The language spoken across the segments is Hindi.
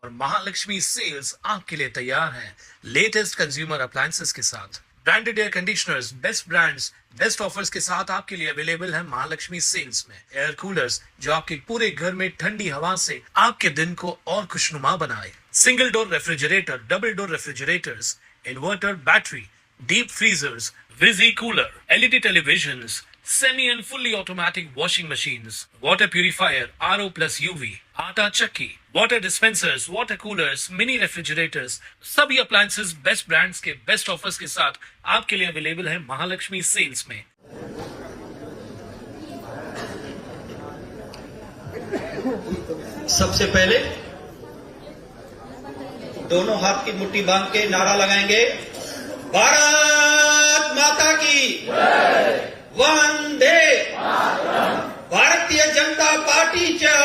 और महालक्ष्मी सेल्स आपके लिए तैयार है लेटेस्ट कंज्यूमर अप्लायंसेस के साथ। Branded air conditioners, best brands, best offers के साथ आपके लिए अवेलेबल है महालक्ष्मी सेल्स में। एयर कूलर्स जो आपके पूरे घर में ठंडी हवा से आपके दिन को और खुशनुमा बनाए। Single door refrigerator, double door refrigerators, inverter, battery, deep freezers, visi cooler, LED televisions, semi and fully automatic washing machines, water purifier, RO plus UV, आटा चक्की, water dispensers, water coolers, mini refrigerators, सभी appliances बेस्ट ब्रांड्स के बेस्ट ऑफर्स के साथ आपके लिए अवेलेबल है महालक्ष्मी सेल्स में। सबसे पहले दोनों हाथ की मुट्ठी बांध के नारा लगाएंगे, भारत माता की वंदे भारतीय जनता पार्टीच्या।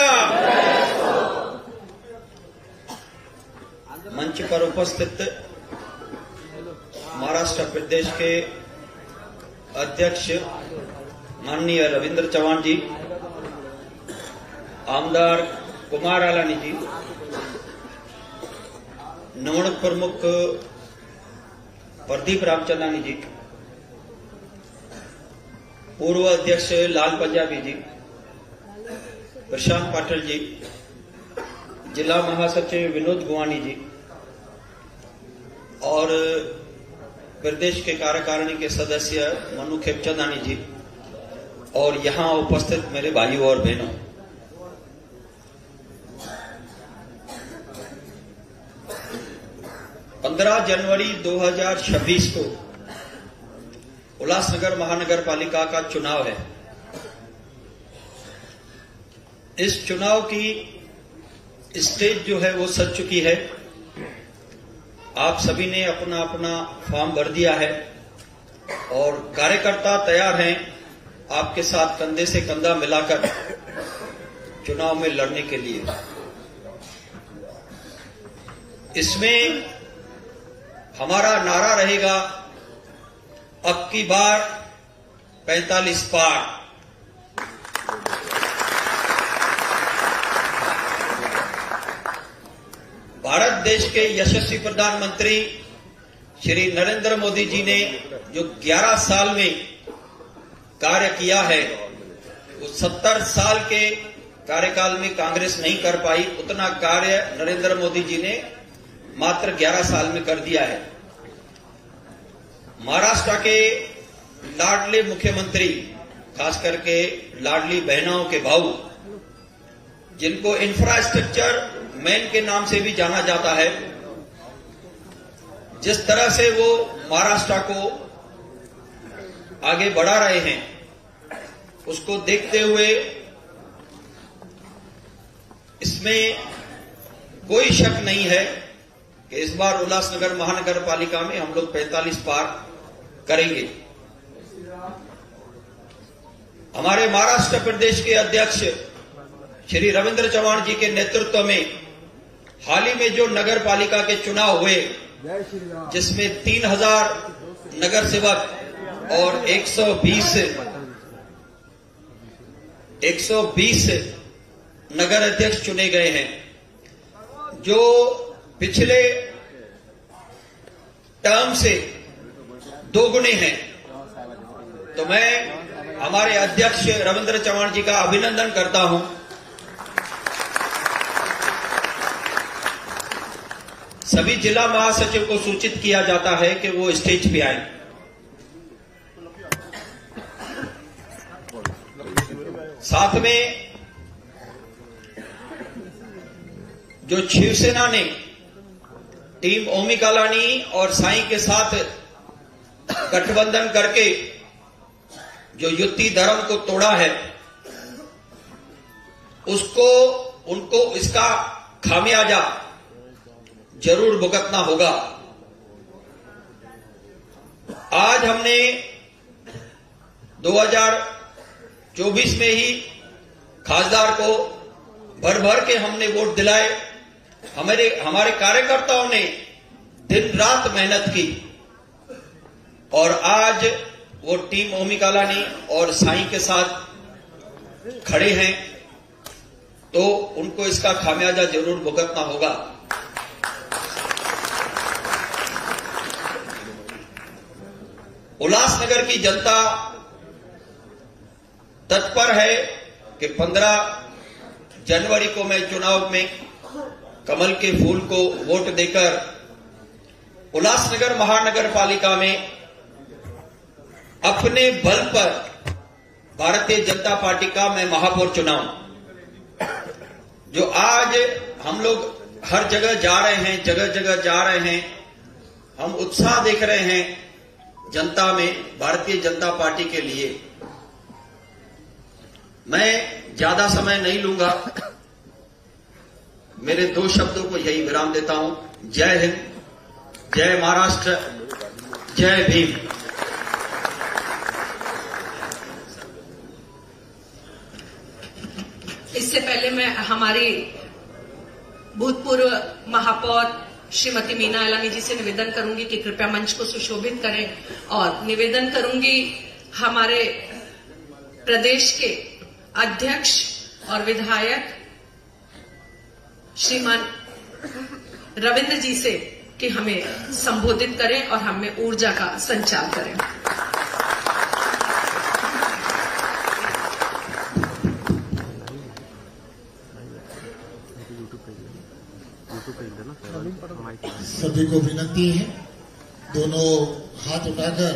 मंच पर उपस्थित महाराष्ट्र प्रदेश के अध्यक्ष माननीय रविंद्र चव्हाण जी, आमदार कुमार आलानी जी, निवडणूक प्रमुख प्रदीप रामचंदानी जी, पूर्व अध्यक्ष लाल पंजाबी जी, प्रशांत पाटिल जी, जिला महासचिव विनोद गुवानी जी और प्रदेश के कार्यकारिणी के सदस्य मनु खेमचंदानी जी और यहां उपस्थित मेरे भाइयों और बहनों, जनवरी 2026 को उल्लासनगर महानगर पालिका का चुनाव है। इस चुनाव की स्टेज जो है वो सज चुकी है। आप सभी ने अपना अपना फॉर्म भर दिया है और कार्यकर्ता तैयार हैं आपके साथ कंधे से कंधा मिलाकर चुनाव में लड़ने के लिए। इसमें हमारा नारा रहेगा, अब की बार 45 पार। भारत देश के यशस्वी प्रधानमंत्री श्री नरेंद्र मोदी जी ने जो 11 साल में कार्य किया है, वो 70 साल के कार्यकाल में कांग्रेस नहीं कर पाई, उतना कार्य नरेंद्र मोदी जी ने मात्र 11 साल में कर दिया है। महाराष्ट्र के लाडले मुख्यमंत्री, खास करके लाडली बहनों के भाऊ, जिनको इंफ्रास्ट्रक्चर मैन के नाम से भी जाना जाता है, जिस तरह से वो महाराष्ट्र को आगे बढ़ा रहे हैं, उसको देखते हुए इसमें कोई शक नहीं है कि इस बार उल्लासनगर महानगर पालिका में हम लोग 45 पार करेंगे। हमारे महाराष्ट्र प्रदेश के अध्यक्ष श्री रविंद्र चव्हाण जी के नेतृत्व में हाल ही में जो नगर पालिका के चुनाव हुए, जिसमें 3000 नगर सेवक और 120 नगर अध्यक्ष चुने गए हैं, जो पिछले टर्म से 2 गुने हैं। तो मैं हमारे अध्यक्ष रविंद्र चव्हाण जी का अभिनंदन करता हूं। सभी जिला महासचिव को सूचित किया जाता है कि वो स्टेज पे आए। साथ में जो शिवसेना ने टीम ओमी कालानी और साईं के साथ गठबंधन करके जो युति धर्म को तोड़ा है, उनको इसका खामियाजा जरूर भुगतना होगा। आज हमने 2024 में ही खासदार को भर भर के हमने वोट दिलाए। हमारे कार्यकर्ताओं ने दिन रात मेहनत की और आज वो टीम ओमी कालानी और साईं के साथ खड़े हैं, तो उनको इसका खामियाजा जरूर भुगतना होगा। उल्लासनगर की जनता तत्पर है कि 15 जनवरी को मैं चुनाव में कमल के फूल को वोट देकर उल्लासनगर महानगर पालिका में अपने बल पर भारतीय जनता पार्टी का मैं महापौर चुनाव। जो आज हम लोग हर जगह जा रहे हैं, जगह जगह जा रहे हैं, हम उत्साह देख रहे हैं जनता में भारतीय जनता पार्टी के लिए। मैं ज्यादा समय नहीं लूंगा, मेरे 2 शब्दों को यही विराम देता हूं। जय हिंद, जय महाराष्ट्र, जय भीम। इससे पहले मैं हमारी भूतपूर्व महापौर श्रीमती मीना इलानी जी से निवेदन करूंगी कि कृपया मंच को सुशोभित करें और निवेदन करूंगी हमारे प्रदेश के अध्यक्ष और विधायक श्रीमान रविंद्र जी से कि हमें संबोधित करें और हमें ऊर्जा का संचार करें। सभी को विनती है, दोनों हाथ उठाकर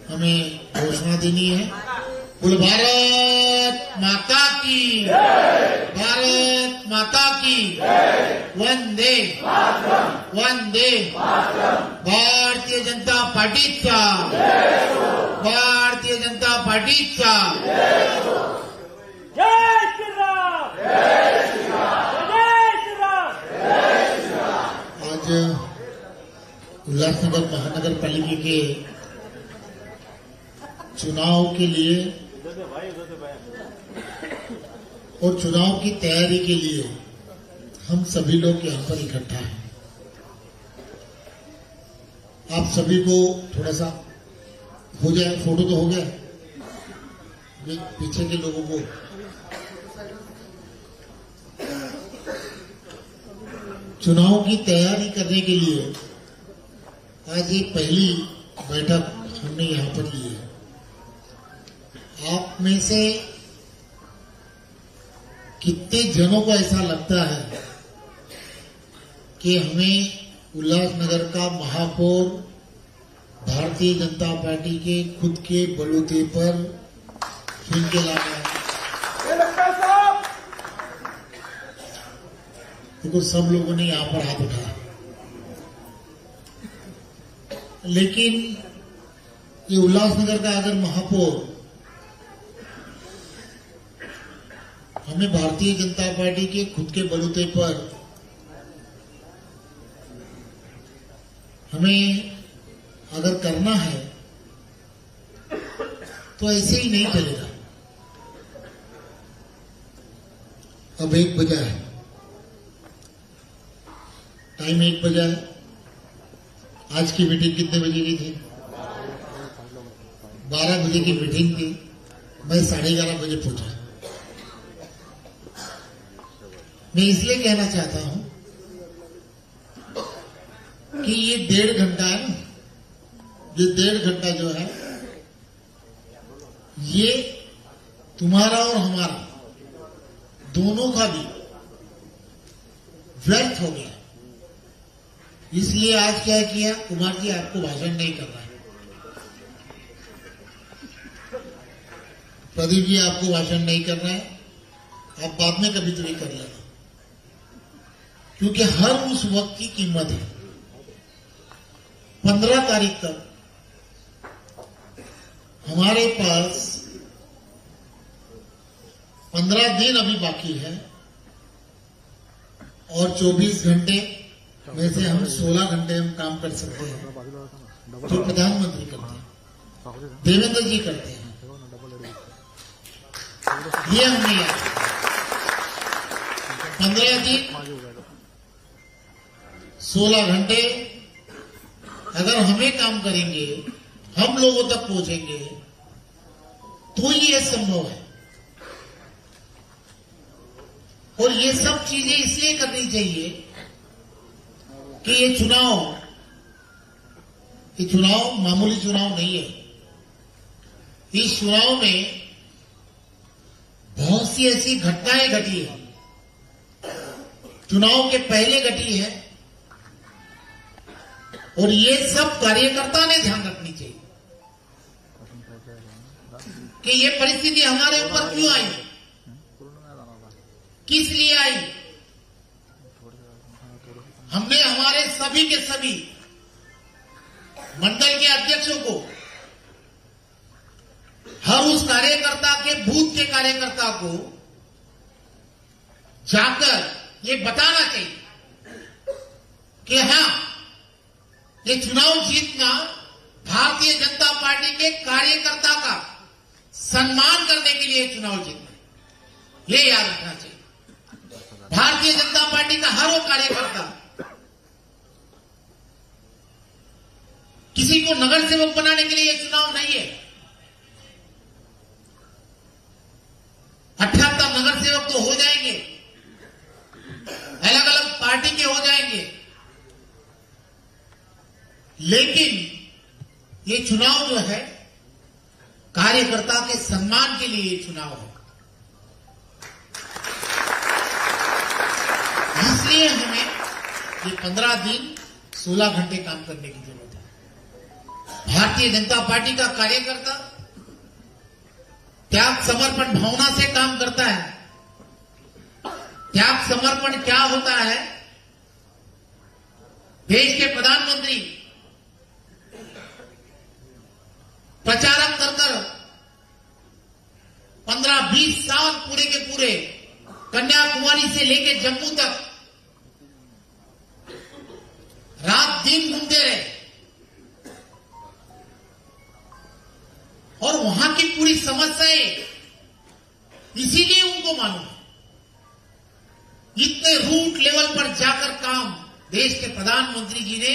हमें घोषणा देनी है। बोल भारत माता की, भारत माता की, वंदे वंदे। भारतीय जनता पार्टीचा, भारतीय जनता पार्टीचा। जय श्री राम, जय श्री राम, जय श्री राम। आज उल्लासनगर महानगर पालिका के चुनाव के लिए और चुनाव की तैयारी के लिए हम सभी लोग यहाँ पर इकट्ठा हैं। आप सभी को थोड़ा सा हो जाए, फोटो तो हो गया, पीछे के लोगों को चुनाव की तैयारी करने के लिए आज एक पहली बैठक हमने यहाँ पर ली है। आप में से कितने जनों को ऐसा लगता है कि हमें उल्लासनगर का महापौर भारतीय जनता पार्टी के खुद के बलबूते पर चुन के लाना है? देखो, सब लोगों ने यहां पर हाथ उठाया, लेकिन ये उल्लासनगर का अगर महापौर हमें भारतीय जनता पार्टी के खुद के बलबूते पर हमें अगर करना है तो ऐसे ही नहीं चलेगा। अब 1 बजा है, टाइम 1 बजा है। आज की मीटिंग कितने बजे की थी? 12 बजे की मीटिंग थी, मैं 11:30 बजे पहुंचा। मैं इसलिए कहना चाहता हूं कि ये 1.5 घंटा है ना, ये 1.5 घंटा जो है ये तुम्हारा और हमारा दोनों का भी व्यर्थ हो गया। इसलिए आज क्या किया, कुमार जी आपको भाषण नहीं करना है, प्रदीप जी आपको भाषण नहीं करना है, आप बाद में कभी तो नहीं कर लेना, क्योंकि हर उस वक्त की कीमत है। 15 तारीख तक हमारे पास 15 दिन अभी बाकी है और 24 घंटे में से हम 16 घंटे हम काम कर सकते हैं जो प्रधानमंत्री करते हैं, देवेंद्र जी करते हैं। ये हमने याद 15 दिन 16 घंटे अगर हमें काम करेंगे, हम लोगों तक पहुंचेंगे तो ये संभव है। और ये सब चीजें इसलिए करनी चाहिए कि ये चुनाव ये चुनाव मामूली चुनाव नहीं है। इस चुनाव में बहुत सी ऐसी घटनाएं घटी है, चुनाव के पहले घटी है, और ये सब कार्यकर्ता ने ध्यान रखनी चाहिए कि ये परिस्थिति हमारे ऊपर क्यों आई, किस लिए आई। हमने हमारे सभी के सभी मंडल के अध्यक्षों को, हर उस कार्यकर्ता के, बूथ के कार्यकर्ता को जाकर ये बताना चाहिए कि हाँ, ये चुनाव जीतना भारतीय जनता पार्टी के कार्यकर्ता का सम्मान करने के लिए चुनाव जीतना, ये याद रखना चाहिए। भारतीय जनता पार्टी का हर वो कार्यकर्ता किसी को नगर सेवक बनाने के लिए ये चुनाव नहीं है। 78 नगर सेवक तो हो जाएंगे, अलग अलग पार्टी के हो जाएंगे, लेकिन ये चुनाव जो है कार्यकर्ता के सम्मान के लिए ये चुनाव है। इसलिए हमें ये 15 दिन 16 घंटे काम करने की जरूरत है। भारतीय जनता पार्टी का कार्यकर्ता त्याग समर्पण भावना से काम करता है। त्याग समर्पण क्या होता है? देश के प्रधानमंत्री प्रचारक कर 15-20 साल पूरे के पूरे कन्याकुमारी से लेकर जम्मू तक रात दिन घूमते रहे, और वहां की पूरी समस्याएं इसीलिए उनको मालूम है। इतने रूट लेवल पर जाकर काम देश के प्रधानमंत्री जी ने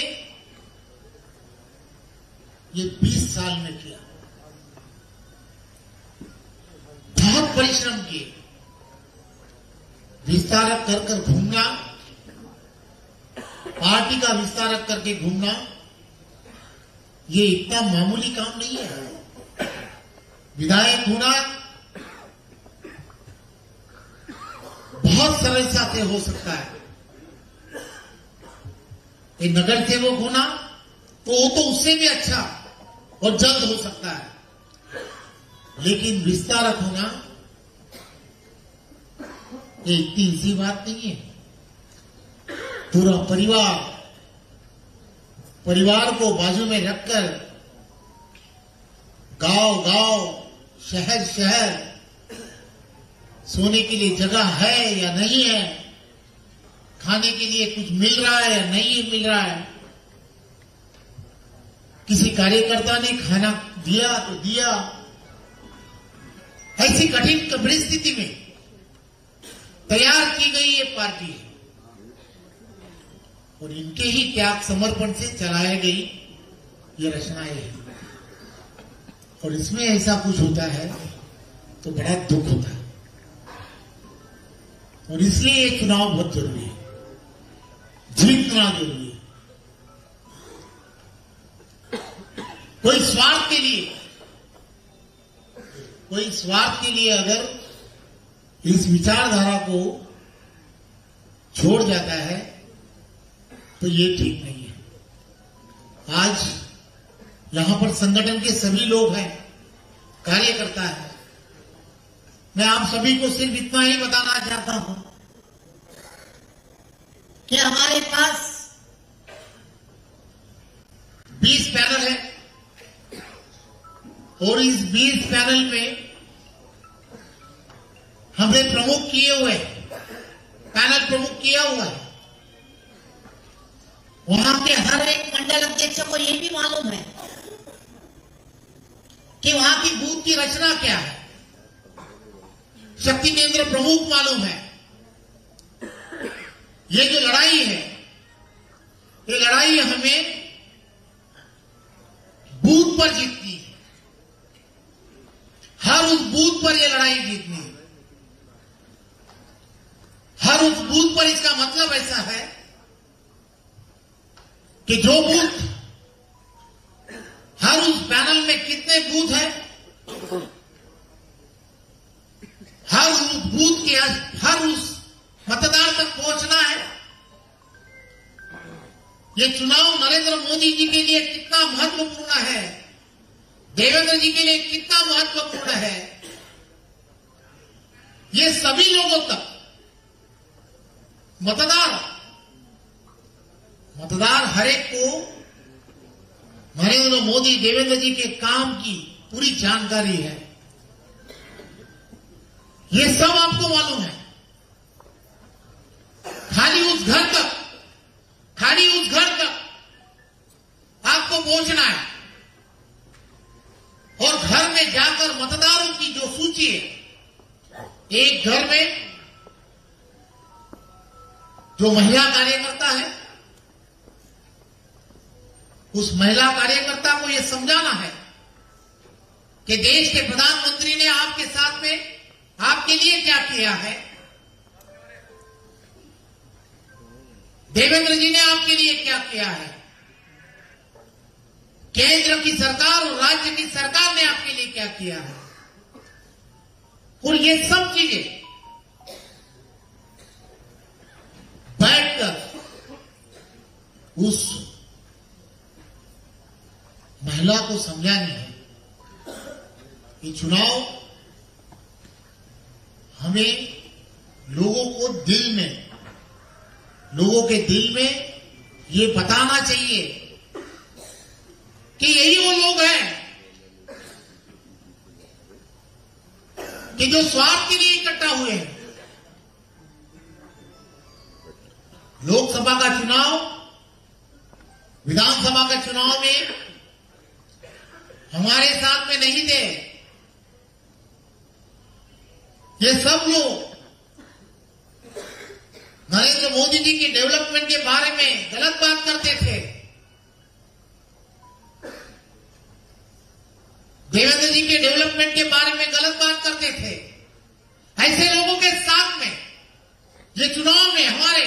ये 20 साल में किया। बहुत परिश्रम किए, विस्तारक कर घूमना, पार्टी का विस्तारक करके घूमना, ये इतना मामूली काम नहीं है। विधायक होना बहुत सरलता से हो सकता है, एक नगर सेवक होना तो वो तो उससे भी अच्छा और जल्द हो सकता है, लेकिन विस्तारक होना ये इतनी ईजी बात नहीं है। पूरा परिवार को बाजू में रखकर गांव शहर सोने के लिए जगह है या नहीं है, खाने के लिए कुछ मिल रहा है या नहीं मिल रहा है, किसी कार्यकर्ता ने खाना दिया तो दिया। ऐसी कठिन परिस्थिति में तैयार की गई ये पार्टी है, और इनके ही त्याग समर्पण से चलाई गई ये रचनाएं हैं। और इसमें ऐसा कुछ होता है तो बड़ा दुख होता है, और इसलिए ये चुनाव बहुत जरूरी है, जीतना जरूरी है। कोई स्वार्थ के लिए अगर इस विचारधारा को छोड़ जाता है तो ये ठीक नहीं है। आज यहां पर संगठन के सभी लोग हैं, कार्यकर्ता है। मैं आप सभी को सिर्फ इतना ही बताना चाहता हूं कि हमारे पास 20 पैनल है, और इस 20 पैनल में हमने प्रमुख किए हुए, पैनल प्रमुख किया हुआ है। वहां के हर एक मंडल अध्यक्ष को यह भी मालूम है कि वहां की बूथ की रचना क्या है। शक्ति केंद्र प्रमुख मालूम है। ये जो लड़ाई है, ये लड़ाई हमें बूथ पर जीतनी है। हर उस बूथ पर ये लड़ाई जीतनी है। हर उस बूथ पर इसका मतलब ऐसा है कि जो बूथ जितने बूथ हैं, हर उस बूथ के हर उस मतदार तक पहुंचना है। ये चुनाव नरेंद्र मोदी जी के लिए कितना महत्वपूर्ण है, देवेंद्र जी के लिए कितना महत्वपूर्ण है, ये सभी लोगों तक मतदार हर एक को नरेंद्र मोदी देवेंद्र जी के काम की पूरी जानकारी है। ये सब आपको मालूम है। खाली उस घर तक आपको पहुंचना है और घर में जाकर मतदारों की जो सूची है, एक घर में जो महिला कार्यकर्ता है, उस महिला कार्यकर्ता को यह समझाना है कि देश के प्रधानमंत्री ने आपके साथ में आपके लिए क्या किया है, देवेंद्र जी ने आपके लिए क्या किया है, केंद्र की सरकार और राज्य की सरकार ने आपके लिए क्या किया है। और ये सब चीजें बैठकर उस महिला को समझानी है कि चुनाव हमें लोगों के दिल में ये बताना चाहिए कि यही वो लोग हैं कि जो स्वार्थ के लिए इकट्ठा हुए हैं। लोकसभा का चुनाव, विधानसभा का चुनाव में हमारे साथ में नहीं थे। ये सब लोग नरेंद्र मोदी जी के डेवलपमेंट के बारे में गलत बात करते थे। देवेंद्र जी के डेवलपमेंट के बारे में गलत बात करते थे। ऐसे लोगों के साथ में ये चुनाव में हमारे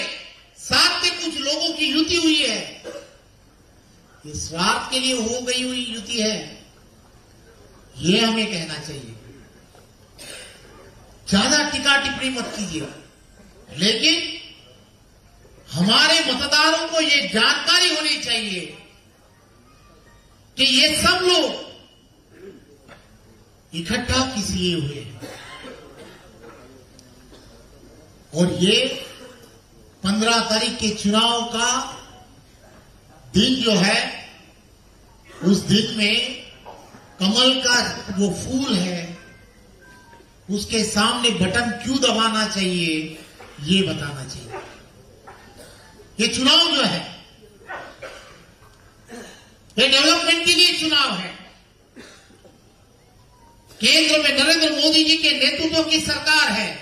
साथ में कुछ लोगों की युति हुई है। ये स्वार्थ के लिए हो गई हुई युति है, ये हमें कहना चाहिए। ज्यादा टीका टिप्पणी मत कीजिए, लेकिन हमारे मतदारों को ये जानकारी होनी चाहिए कि ये सब लोग इकट्ठा किस लिए हुए हैं। और ये 15 तारीख के चुनाव का दिन जो है, उस दिन में कमल का वो फूल है, उसके सामने बटन क्यों दबाना चाहिए, ये बताना चाहिए। ये चुनाव जो है, ये डेवलपमेंट के लिए चुनाव है। केंद्र में नरेंद्र मोदी जी के नेतृत्व की सरकार है,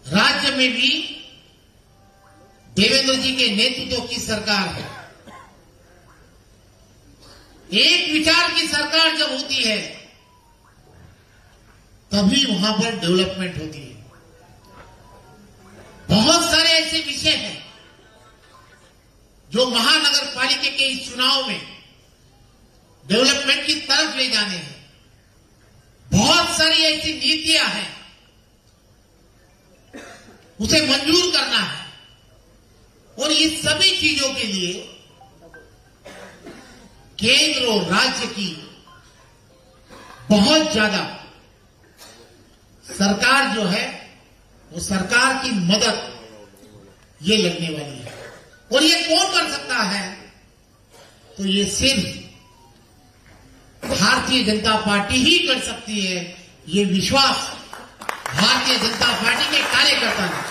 राज्य में भी देवेंद्र जी के नेतृत्व की सरकार है। एक विचार की सरकार जब होती है, तभी वहां पर डेवलपमेंट होती है। बहुत सारे ऐसे विषय हैं जो महानगर पालिका के इस चुनाव में डेवलपमेंट की तरफ ले जाने हैं। बहुत सारी ऐसी नीतियां हैं, उसे मंजूर करना है। और ये सभी चीजों के लिए केंद्र और राज्य की बहुत ज्यादा सरकार जो है, वो सरकार की मदद ये लगने वाली है। और ये कौन कर सकता है? तो ये सिर्फ भारतीय जनता पार्टी ही कर सकती है। ये विश्वास भारतीय जनता पार्टी के कार्यकर्ता ने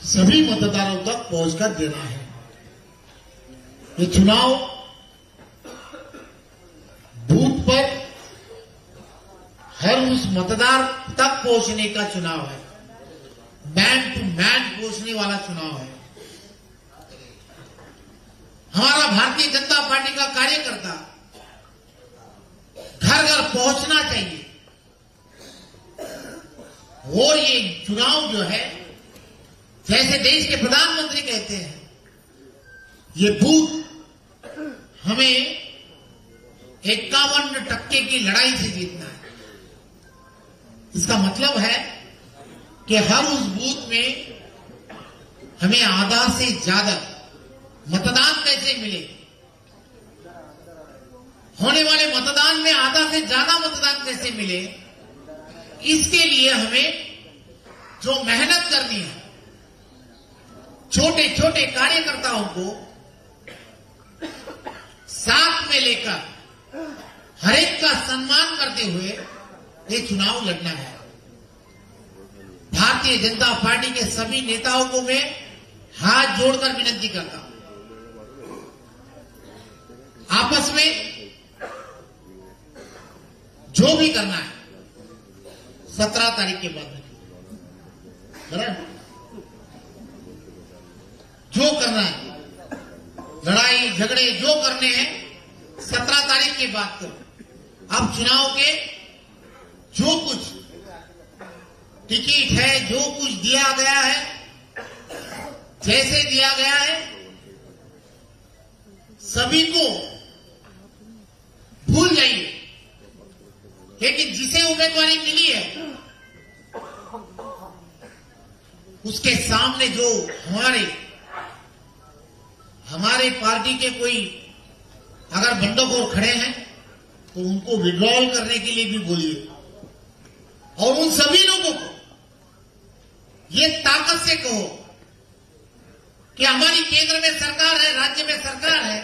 सभी मतदारों तक पहुंचकर देना है। ये चुनाव बूथ पर हर उस मतदार तक पहुंचने का चुनाव है, मैन टू मैन पहुंचने वाला चुनाव है। हमारा भारतीय जनता पार्टी का कार्यकर्ता घर घर पहुंचना चाहिए। और ये चुनाव जो है, जैसे देश के प्रधानमंत्री कहते हैं, ये बूथ हमें 51% की लड़ाई से जीतना है। इसका मतलब है कि हर उस बूथ में हमें आधा से ज्यादा मतदान कैसे मिले, होने वाले मतदान में आधा से ज्यादा मतदान कैसे मिले, इसके लिए हमें जो मेहनत करनी है, छोटे छोटे कार्यकर्ताओं को साथ में लेकर हर एक का सम्मान करते हुए ये चुनाव लड़ना है। भारतीय जनता पार्टी के सभी नेताओं को मैं हाथ जोड़कर विनती करता हूं, आपस में जो भी करना है 17 तारीख के बाद में, बराबर जो करना है, लड़ाई झगड़े जो करने हैं 17 तारीख के बाद करो। अब चुनाव के जो कुछ टिकट है, जो कुछ दिया गया है, जैसे दिया गया है, सभी को भूल जाइए, लेकिन जिसे उम्मीदवारी मिली है उसके सामने जो हमारे पार्टी के कोई अगर बंडखोर खड़े हैं तो उनको विड्रॉल करने के लिए भी बोलिए, और उन सभी लोगों को ये ताकत से कहो कि हमारी केंद्र में सरकार है, राज्य में सरकार है,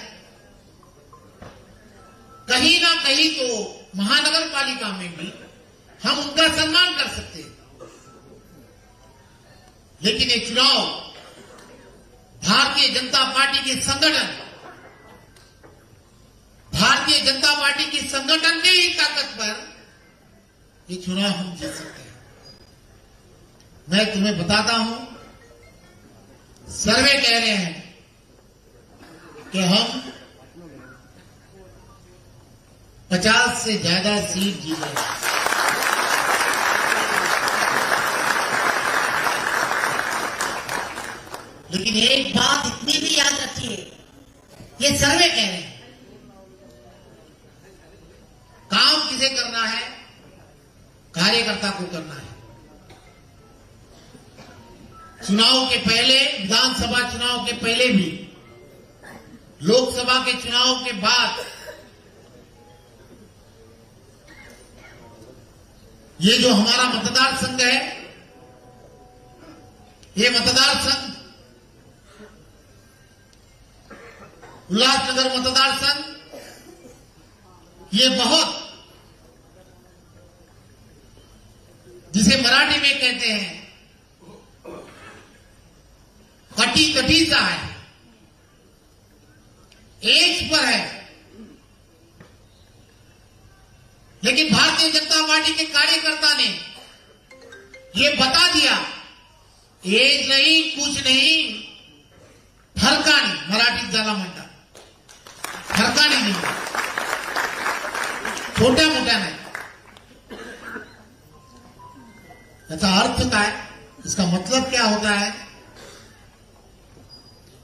कहीं ना कहीं तो महानगर पालिका में भी हम उनका सम्मान कर सकते हैं। लेकिन ये चुनाव भारतीय जनता पार्टी के संगठन, भारतीय जनता पार्टी की संगठन की ही ताकत पर ये चुनाव हम जीत सकते हैं। मैं तुम्हें बताता हूं, सर्वे कह रहे हैं कि हम 50 से ज्यादा सीट जीतेंगे। लेकिन एक बात इतनी भी याद रखिए, ये सर्वे कह रहे हैं, काम किसे करना है? कार्यकर्ता को करना है। चुनाव के पहले, विधानसभा चुनाव के पहले भी, लोकसभा के चुनाव के बाद ये जो हमारा मतदार संघ है, ये मतदार संघ उल्लासनगर मतदार संघ, ये बहुत, जिसे मराठी में कहते हैं कटी कटी सा है, एज पर है। लेकिन भारतीय जनता पार्टी के कार्यकर्ता ने ये बता दिया, एज नहीं, कुछ नहीं, फरका नहीं, मराठी झाला म्हणतात, फरका नहीं, छोटा मोटा नहीं। इसका अर्थ क्या है? इसका मतलब क्या होता है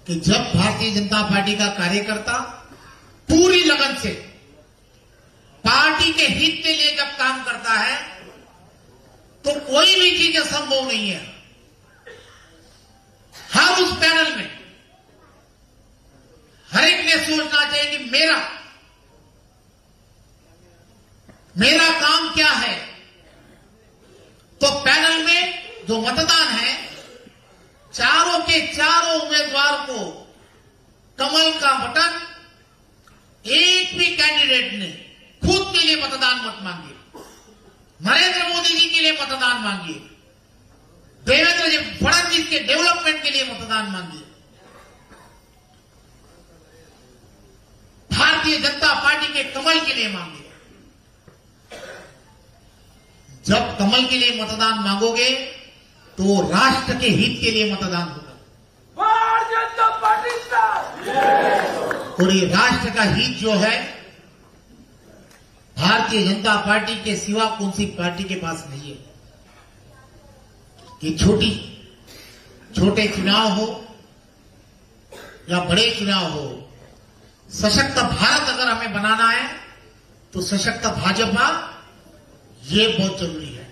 कि जब भारतीय जनता पार्टी का कार्यकर्ता पूरी लगन से पार्टी के हित के लिए जब काम करता है तो कोई भी चीज असंभव नहीं है। हर उस पैनल में हर एक ने सोचना चाहिए कि मेरा काम क्या है। तो पैनल में जो मतदान है, चारों के चारों उम्मीदवार को कमल का बटन, एक भी कैंडिडेट ने खुद के लिए मतदान मत मांगिए, नरेंद्र मोदी जी के लिए मतदान मांगिए, देवेंद्र जी फडणवीस के डेवलपमेंट के लिए मतदान मांगिए, भारतीय जनता पार्टी के कमल के लिए मांगिए। जब कमल के लिए मतदान मांगोगे तो राष्ट्र के हित के लिए मतदान होगा, भारतीय जनता पार्टी का। और ये राष्ट्र का हित जो है भारतीय जनता पार्टी के सिवा कौन सी पार्टी के पास नहीं है। कि छोटे चुनाव हो या बड़े चुनाव हो, सशक्त भारत अगर हमें बनाना है तो सशक्त भाजपा ये बहुत जरूरी है।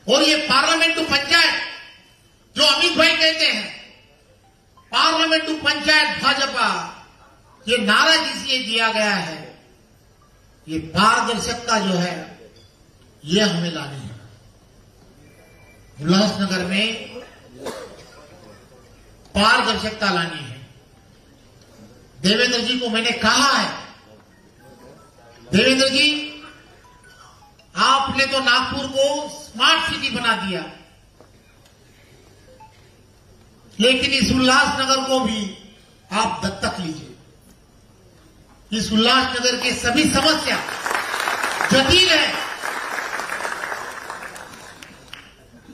और ये पार्लियामेंट टू पंचायत जो अमित भाई कहते हैं, पार्लियामेंट टू पंचायत भाजपा, ये नारा जिसे दिया गया है, ये पारदर्शिता जो है ये हमें लानी है। उल्लासनगर में पारदर्शिता लानी है। देवेंद्र जी को मैंने कहा है, देवेंद्र जी आपने तो नागपुर को स्मार्ट सिटी बना दिया, लेकिन इस उल्लासनगर को भी आप दत्तक लीजिए। इस उल्लासनगर के सभी समस्या जटिल है,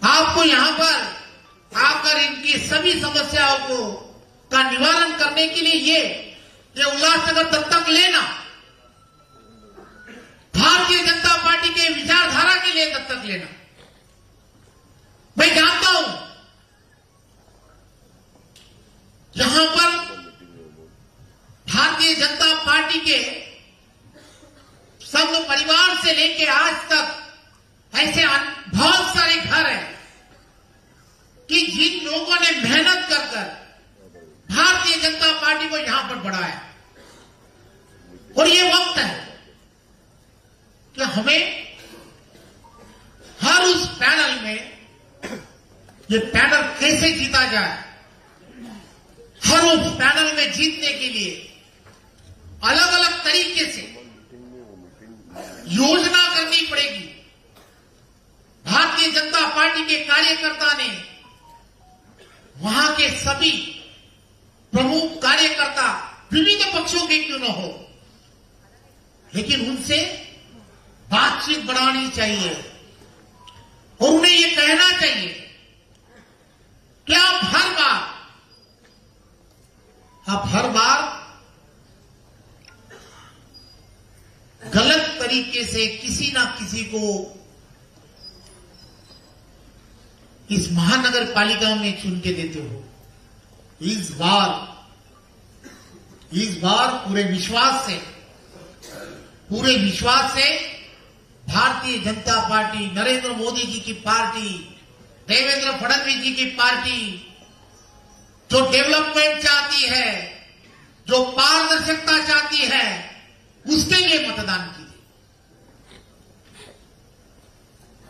आपको यहां पर आकर इनकी सभी समस्याओं को का निवारण करने के लिए ये उल्लासनगर दत्तक लेना, भारतीय जनता पार्टी के विचारधारा के लिए दत्तक लेना। मैं जानता हूं यहां पर भारतीय जनता पार्टी के संघ परिवार से लेकर आज तक ऐसे बहुत सारे घर हैं कि जिन लोगों ने मेहनत कर कर भारतीय जनता पार्टी को यहां पर बढ़ाया। और ये वक्त है कि हमें हर उस पैनल में ये पैनल कैसे जीता जाए, हर उस पैनल में जीतने के लिए अलग अलग तरीके से योजना करनी पड़ेगी। भारतीय जनता पार्टी के कार्यकर्ता ने वहां के सभी प्रमुख कार्यकर्ता विभिन्न पक्षों के क्यों न हो, लेकिन उनसे बातचीत बढ़ानी चाहिए और उन्हें यह कहना चाहिए कि आप हर बार गलत तरीके से किसी ना किसी को इस महानगर पालिका में चुन के देते हो। इस बार पूरे विश्वास से भारतीय जनता पार्टी, नरेंद्र मोदी जी की पार्टी, देवेंद्र फडणवीस जी की पार्टी जो डेवलपमेंट चाहती है, जो पारदर्शिता चाहती है, उसके लिए मतदान कीजिए।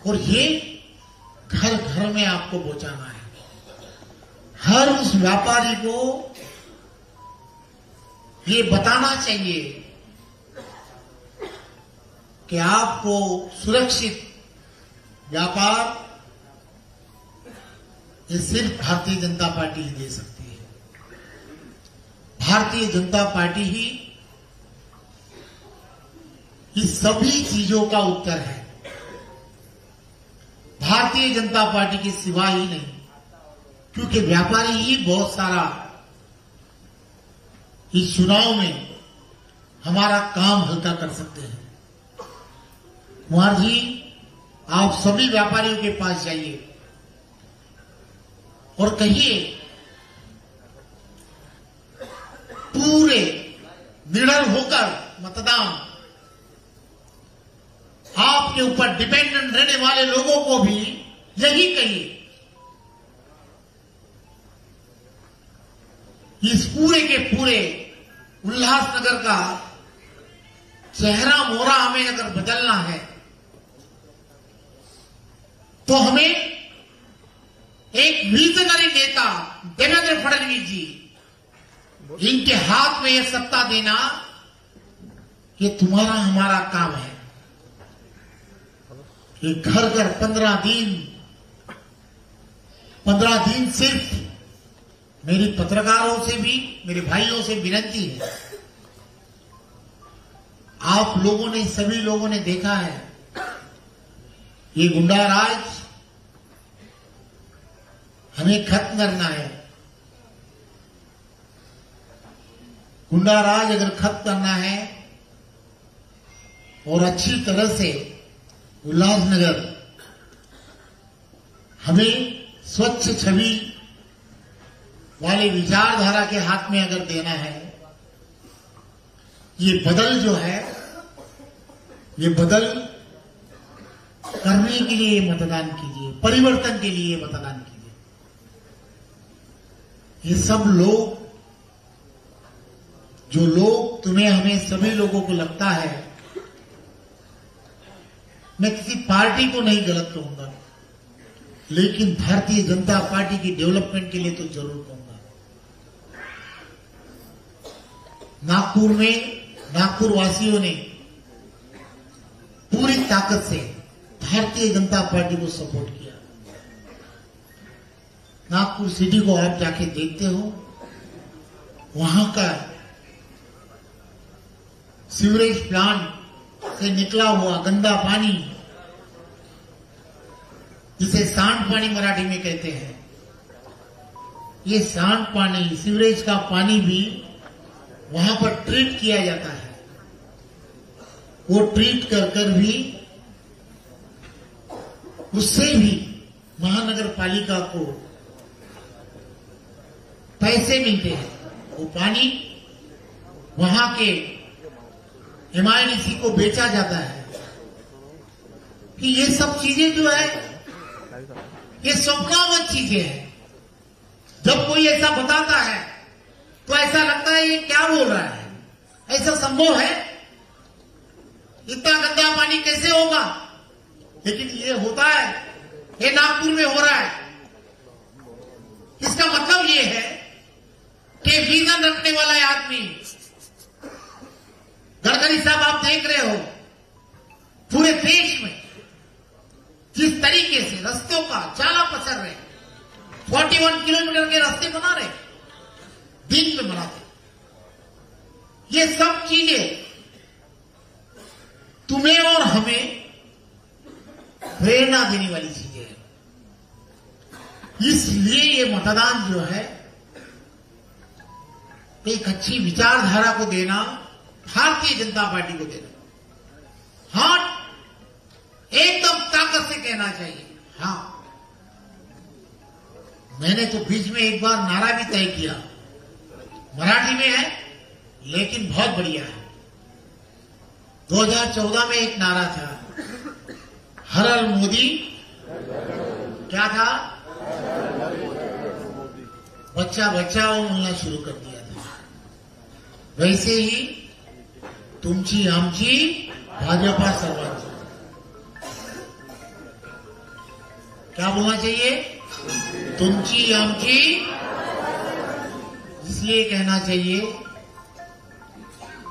और ये घर घर में आपको पहुंचाना है। हर उस व्यापारी को ये बताना चाहिए कि आपको सुरक्षित व्यापार ये सिर्फ भारतीय जनता पार्टी ही दे सकती है। भारतीय जनता पार्टी ही इस सभी चीजों का उत्तर है। भारतीय जनता पार्टी के सिवा ही नहीं, क्योंकि व्यापारी ही बहुत सारा इस चुनाव में हमारा काम हल्का कर सकते हैं। कुमार जी, आप सभी व्यापारियों के पास जाइए और कहिए पूरे निडर होकर मतदान, आपके ऊपर डिपेंडेंट रहने वाले लोगों को भी यही कहिए। इस पूरे के पूरे उल्लासनगर का चेहरा मोहरा हमें अगर बदलना है तो हमें एक विजनरी नेता देवेंद्र फडणवीस जी, इनके हाथ में यह सत्ता देना, ये तुम्हारा हमारा काम है। ये घर घर 15 दिन सिर्फ मेरी पत्रकारों से भी, मेरे भाइयों से विनती है, आप लोगों ने, सभी लोगों ने देखा है ये गुंडा राज हमें खत्म करना है। गुंडा राज अगर खत्म करना है और अच्छी तरह से उल्लासनगर हमें स्वच्छ छवि वाले विचारधारा के हाथ में अगर देना है ये बदल जो है, ये बदल करने के लिए मतदान कीजिए, परिवर्तन के लिए मतदान कीजिए। ये सब लोग, जो लोग तुम्हें हमें सभी लोगों को लगता है, मैं किसी पार्टी को नहीं गलत कहूंगा, लेकिन भारतीय जनता पार्टी की डेवलपमेंट के लिए तो जरूर कहूंगा। नागपुर में नागपुर वासियों ने पूरी ताकत से भारतीय जनता पार्टी को सपोर्ट किया। नागपुर सिटी को आप जाके देखते हो, वहां का सीवरेज प्लांट से निकला हुआ गंदा पानी, जिसे सांड पानी मराठी में कहते हैं, ये सांड पानी, सीवरेज का पानी भी वहां पर ट्रीट किया जाता है। वो ट्रीट कर कर भी, उससे भी महानगर पालिका को पैसे मिलते हैं। वो पानी वहां के MIDC को बेचा जाता है। कि ये सब चीजें जो है, ये स्वप्नावत चीजें हैं। जब कोई ऐसा बताता है तो ऐसा लगता है ये क्या बोल रहा है, ऐसा संभव है? इतना गंदा पानी कैसे होगा? लेकिन ये होता है, ये नागपुर में हो रहा है। इसका मतलब ये है कि विजन रखने वाला है आदमी। गडकरी साहब, आप देख रहे हो पूरे देश में जिस तरीके से रस्तों का जाला पसर रहे, 41 किलोमीटर के रास्ते बना रहे, दिन में बनाते। ये सब चीजें तुम्हें और हमें प्रेरणा देने वाली चीजें हैं। इसलिए ये मतदान जो है, एक अच्छी विचारधारा को देना, भारतीय जनता पार्टी को देना। हाँ, एकदम ताकत से कहना चाहिए। हाँ, मैंने तो बीच में एक बार नारा भी तय किया, मराठी में है लेकिन बहुत बढ़िया है। 2014 में एक नारा था, हर हर मोदी। क्या था? बच्चा बच्चा वो बोलना शुरू कर दिया था। वैसे ही तुमची आमची भाजपा सर्वांची। क्या बोलना चाहिए? तुमची आमची। इसलिए कहना चाहिए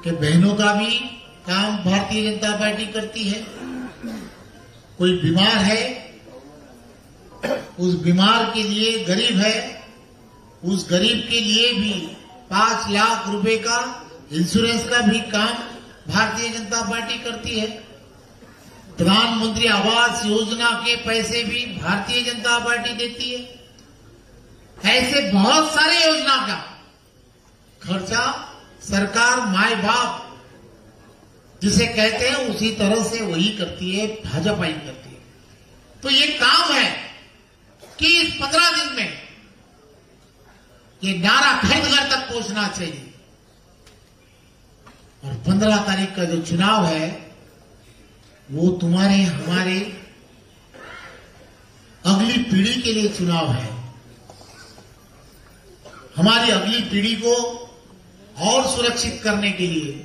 कि बहनों का भी काम भारतीय जनता पार्टी करती है। कोई बीमार है, उस बीमार के लिए, गरीब है, उस गरीब के लिए भी 5 लाख रुपए का इंश्योरेंस का भी काम भारतीय जनता पार्टी करती है। प्रधानमंत्री आवास योजना के पैसे भी भारतीय जनता पार्टी देती है। ऐसे बहुत सारे योजना का खर्चा सरकार, माए बाप जिसे कहते हैं, उसी तरह से वही करती है, भाजपा ही करती है। तो ये काम है कि इस 15 दिन में ये नारा घर घर तक पहुंचना चाहिए। और 15 तारीख का जो चुनाव है, वो तुम्हारे हमारे अगली पीढ़ी के लिए चुनाव है। हमारी अगली पीढ़ी को और सुरक्षित करने के लिए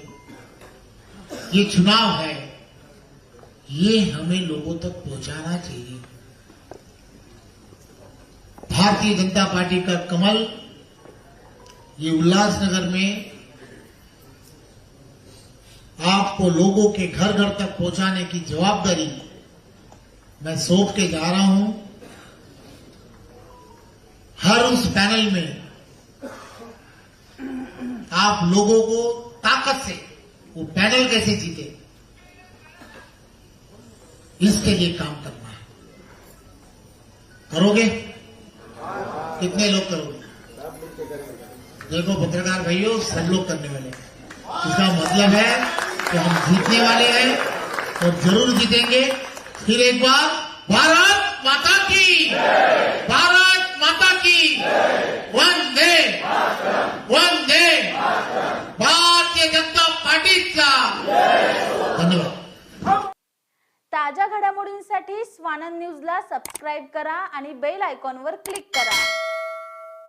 ये चुनाव है। ये हमें लोगों तक पहुंचाना चाहिए। भारतीय जनता पार्टी का कमल ये उल्लासनगर में आपको लोगों के घर घर तक पहुंचाने की जवाबदारी मैं सौंप के जा रहा हूं। हर उस पैनल में आप लोगों को ताकत से वो पैनल कैसे जीते, इसके लिए काम करना है। करोगे? कितने लोग करोगे? देखो पत्रकार भाइयों, सब लोग करने वाले हैं। इसका मतलब है कि हम जीतने वाले हैं और जरूर जीतेंगे। फिर एक बार भारत माता की, भारत माता की, वंदे वंदे। भारतीय जनता पार्टी धन्यवाद। ताज्या घडामोडींसाठी स्वानंद न्यूजला सबस्क्राईब करा आणि बेल आयकॉनवर क्लिक करा।